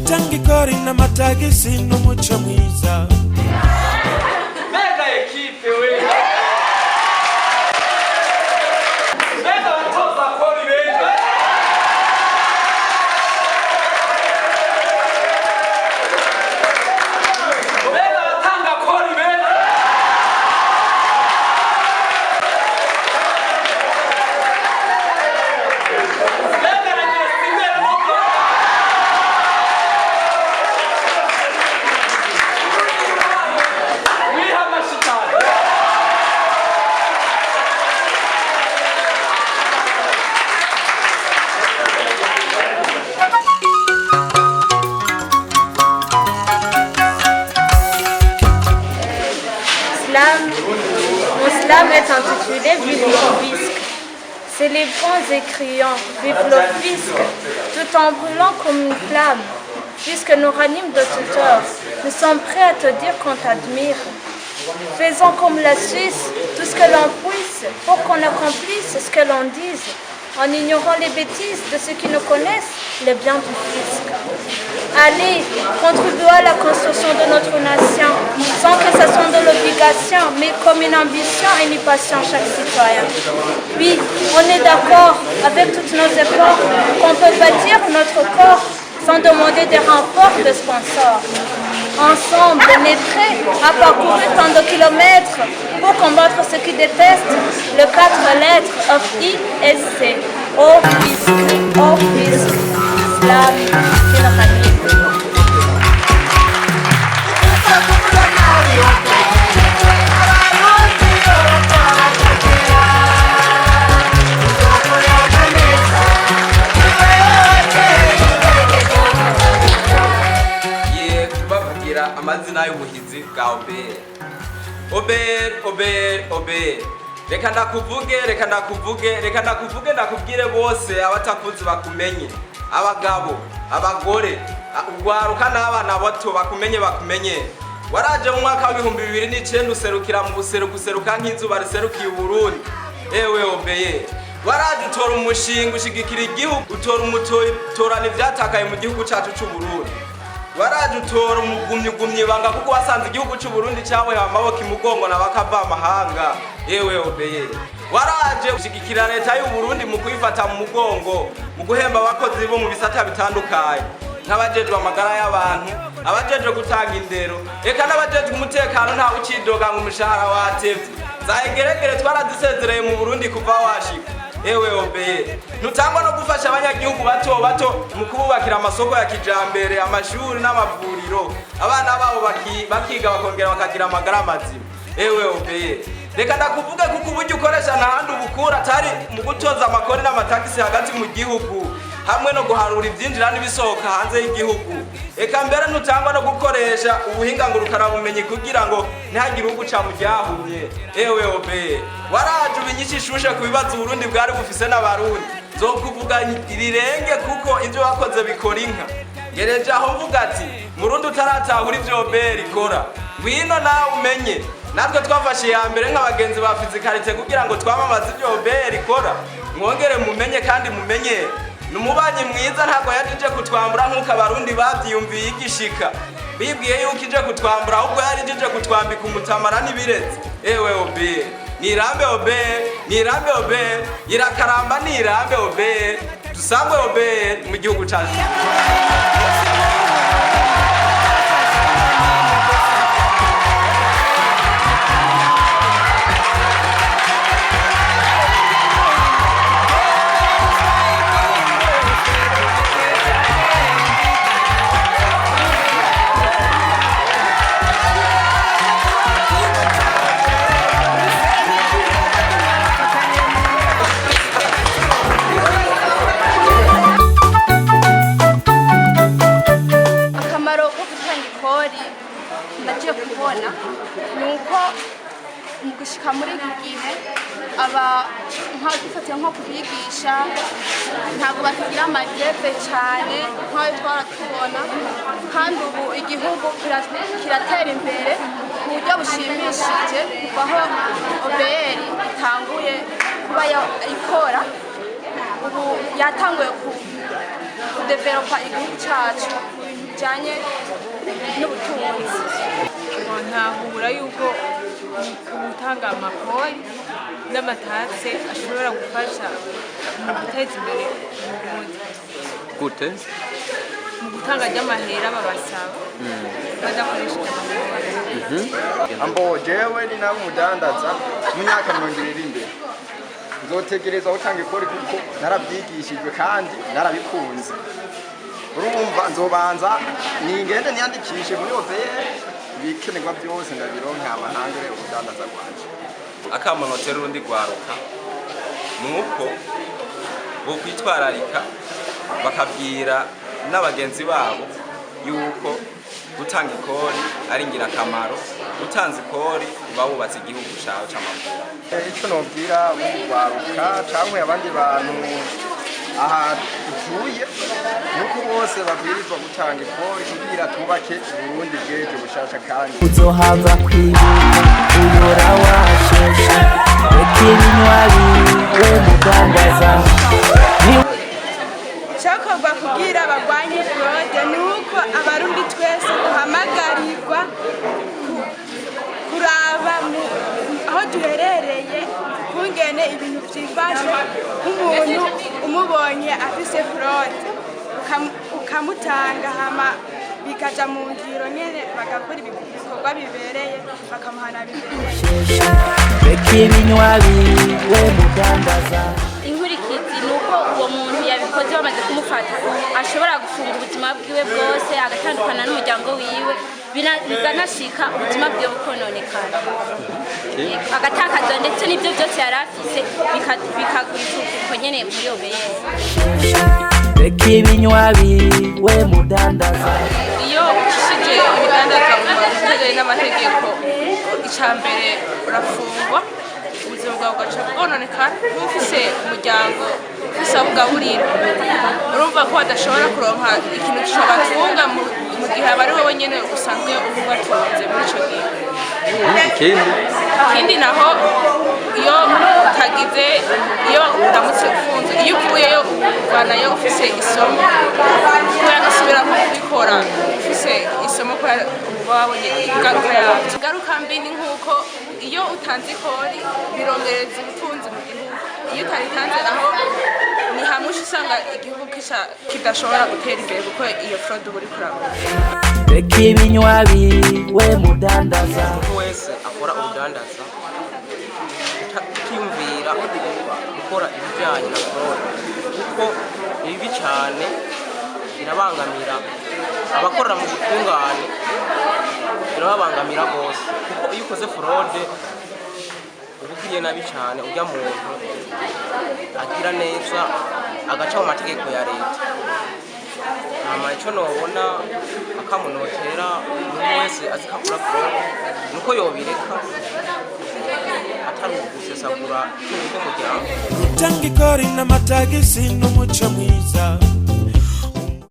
gutanga ikori n'amatagisi n'umuco mwiza. Mega ekipe we mega batoza kori beza mega batanga kori beza Mon slam est intitulé Vive l'Obisque. Célébrons et crions Vive l'Obisque, tout en brûlant comme une flamme. Puisque nous ranime de toute heure, nous sommes prêts à te dire qu'on t'admire. Faisons comme la Suisse, tout ce que l'on puisse pour qu'on accomplisse ce que l'on dise, en ignorant les bêtises de ceux qui nous connaissent, les biens du fisc. Allez, contribuons à la construction de notre nation, sans que ce soit de l'obligation, mais comme une ambition et une passion chaque citoyen. Oui, on est d'accord avec tous nos efforts qu'on peut bâtir notre corps sans demander des renforts de sponsors. Ensemble, on est prêts à parcourir tant de kilomètres pour combattre ceux qui détestent le 4 lettres of ISC. Obisque, Slam, Philharmonie. amazina y'ubuhizi bwa Obert. Reka ndakuvuge ndakubwire bose abatakuzi bakumenye, abagabo, abagore, ugwaruka n'abana bato bakumenye. Waraje mu mwaka wa 2009 userukira mu guseruka nk'izuba riserukiye Burundi. Ewe Obert, waraje utora umushinga ushigikira igihugu, utorana ivyatakaye mu gihugu cacu c'u Burundi. Waraje utora umugumyi banga kuko wasanze igihugu cy'u Burundi cyawe amaboko imugongo nabakava amahanga. Ewe Obert, waraje ushigikira leta y'u Burundi mu kuyifata mu mugongo mu guhemba abakozi bo mu bisata bitandukanye, nk'abajejwe amagara y'abantu, abajejwe gutanga indero, eka n'abajejwe umutekano nta ucidoga ngo umushahara watevye. Zayegeregere twaradisezereye mu Burundi kuva washika. Ewe Obert, nutangwa no gufasha abanyagihugu bato mu kububakira amasoko ya kijambere, amashuri n'amavuriro, abana babo bakiga bakongera bakagira amagara mazima. Ewe Obert, reka ndakuvuge kuko uburyo ukoresha ntahandi ubukura atari mu gutoza amakori n'amatagisi hagati mu gihugu, hamwe no guharura ivyinjira n'ibisohoka hanze y'igihugu. Eka mbere nutangwa no gukoresha ubuhinga ngurukana bumenyi kugira ngo ntihagire uguca mu ryahumye. Ewe Obert, waraje ubinyishishushe ku bibazo Burundi bwari bufise n'abarundi. Zokuvuga rirenge kuko ivyo wakoze bikora inka. Gereje aho mvuga ati Murundi utaratahura ivyo Obert ikora, ngwino nawe umenye. Natwe twafashe ya mbere nk'abagenzi ba fizikalite kugira ngo twamamaze ivyo Obert ikora. Mwongere mumenye kandi mumenye. Numubanyi mwiza ntago yajije kutwambura nk'uko abarundi bavyiyumviye igishika. Bibwiye yuko ije kutwambura ahubwo yarijije kutwambika umutamara n'ibirezi. Ewe Obert, nirambe Obert, irakaramba nirambe Obert, dusangwe Obert mu gihugu cyacu. Ndagiye kubona nuko mu gushika muri iki gihe dufatiye nko kubigisha ntabwo batagira amageve cyane nk'ayo twaratubona, kandi ubu igihugu kiratera imbere ku buryo bushimishije kuva aho Obert itanguye kuba ikora. Ubu yatanguye kudevelopa igihugu cyacu bijyanye n'ubutunzi. Ntahura yuko gutanga amakori n'amatase ashobora gufasha mu guteza imbere Uburundi. Gute? Mu gutanga ry'amahera babasaba badakoresheje amakori. Ambo jewe ni nawe umudandaza mu myaka 20 imbere nzotegereza gutanga ikori kuko narabyigishijwe kandi narabikunze. Urumva nzobanza ningende niyandikishe muri OVR ibikenerwa byose ndabironka amahangire ubudandaza bwanje. Akamonotera urundi rwaruka nuko bo kwitwararika bakabwira n'abagenzi babo yuko gutanga ikori ari ingirakamaro, utanze ikori uba wubatse igihugu cyawe c'amaguru. Icyo nobwira urwaruka cyangwa abandi bantu aha tuye nuko bose babwirizwa gutanga ikori kugira tubake Burundi bw'ejo bushasha kandi uzohava kwibuka uyora washeshe ekinywabi we mudandaza. Cyakorwa kugira barwanye fraude ni uko abarundi twese duhamagarirwa kuraba aho duherereye kungene ibintu byifashe nk'umuntu umubonye afise fraude ukamutanga hama bikaja mu ngiro nyene bagakora ibikorwa bibereye bakamuhana bibereye. Ekinywabi we mudandaza. Inkurikizi ni uko uwo muntu yabikoze bamaze kumufata ashobora gufunga ubuzima bwiwe bwose agatandukana n'umuryango wiwe biganashika ubuzima bwiwe bukononekana agatakaza ndetse n'ibyo byose yari afise bikagurishwa nyene muri OVR. Ekinywabi we mudandaza. Iyo ushije ibidandaza mu mategeko n'amategeko icambere urafungwa ubuzima bwawe ugaca bwononekana. Ufise umuryango ufise ugaburira urumva ko badashobora kuronka ikintu cobatunga mu gihe aba ari wowe nyene usanzwe ubatunze muri ico gihe. Ikindi naho iyo utagize iyo uramutse ufunze iyo uvuyeyo uvanayo ufise isomo kubera gusubira kubikora ufise isomo kubera uba wabonye ingaruka yawe. Ingaruka mbi ni nk'uko iyo utanze ikori birongereza ubutunzi mu gihugu, iyo utaritanze naho ni hamwe usanga igihugu kidashobora gutera imbere kuko iyo fraude uba uri kurabona. Ekinywabi we mudandaza. Wese akora ubudandaza ukiyumvira gukora ibijyanye na fraude kuko ibi cyane birabangamira abakorera mu butungane, birababangamira bose kuko iyo ukoze fraude uba ukiriye nabi cyane ujya muntu agira neza agaca mu mategeko ya leta. Icyo nobona akamunotera umuntu wese azi ko akora fraude nuko yobireka atari ugusesagura cy'umuryango. Gutanga ikori n'amatagisi n'umuco mwiza.